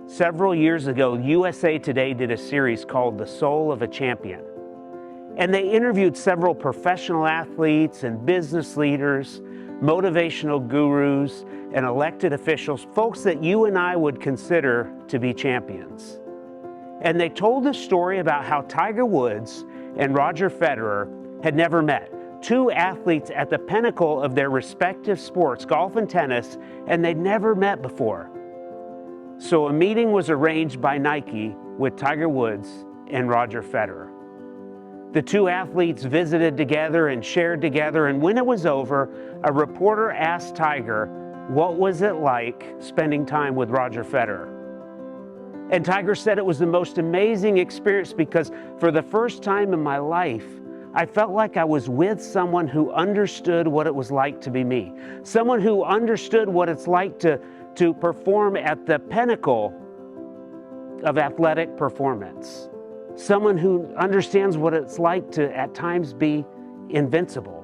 Several years ago, USA Today did a series called The Soul of a Champion. And they interviewed several professional athletes and business leaders, motivational gurus, and elected officials, folks that you and I would consider to be champions. And they told a story about how Tiger Woods and Roger Federer had never met. Two athletes at the pinnacle of their respective sports, golf and tennis, and they'd never met before. So a meeting was arranged by Nike with Tiger Woods and Roger Federer. The two athletes visited together and shared together, and when it was over, a reporter asked Tiger, what was it like spending time with Roger Federer? And Tiger said it was the most amazing experience because for the first time in my life, I felt like I was with someone who understood what it was like to be me. Someone who understood what it's like to perform at the pinnacle of athletic performance. Someone who understands what it's like to, at times, be invincible.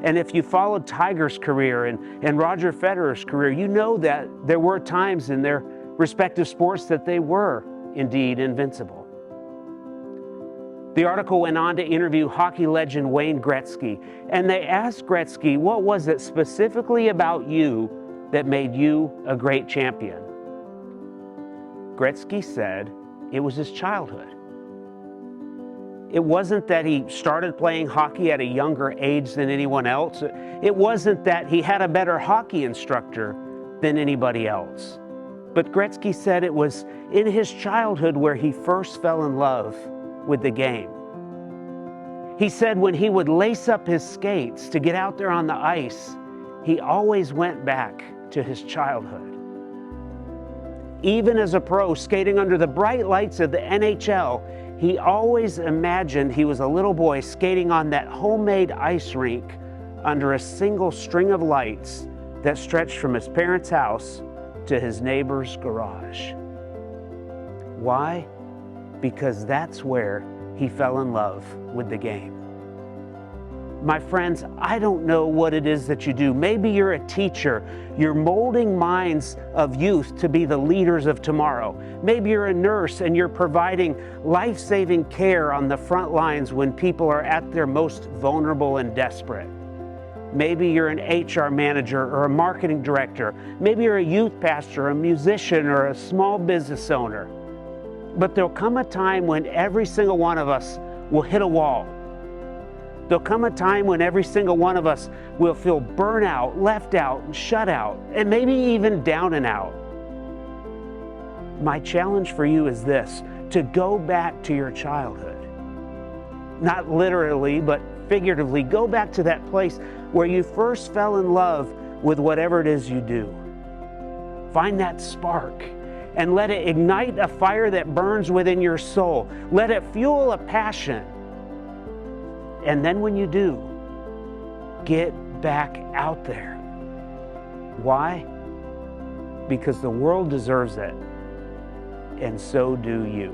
And if you followed Tiger's career and Roger Federer's career, you know that there were times in their respective sports that they were indeed invincible. The article went on to interview hockey legend Wayne Gretzky, and they asked Gretzky, what was it specifically about you that made you a great champion? Gretzky said it was his childhood. It wasn't that he started playing hockey at a younger age than anyone else. It wasn't that he had a better hockey instructor than anybody else. But Gretzky said it was in his childhood where he first fell in love with the game. He said when he would lace up his skates to get out there on the ice, he always went back to his childhood. Even as a pro skating under the bright lights of the NHL, he always imagined he was a little boy skating on that homemade ice rink under a single string of lights that stretched from his parents' house to his neighbor's garage. Why? Because that's where he fell in love with the game. My friends, I don't know what it is that you do. Maybe you're a teacher. You're molding minds of youth to be the leaders of tomorrow. Maybe you're a nurse and you're providing life-saving care on the front lines when people are at their most vulnerable and desperate. Maybe you're an HR manager or a marketing director. Maybe you're a youth pastor, a musician, or a small business owner. But there'll come a time when every single one of us will hit a wall. There'll come a time when every single one of us will feel burnout, left out, and shut out, and maybe even down and out. My challenge for you is this, to go back to your childhood. Not literally, but figuratively, go back to that place where you first fell in love with whatever it is you do. Find that spark and let it ignite a fire that burns within your soul. Let it fuel a passion. And then when you do, get back out there. Why? Because the world deserves it, and so do you.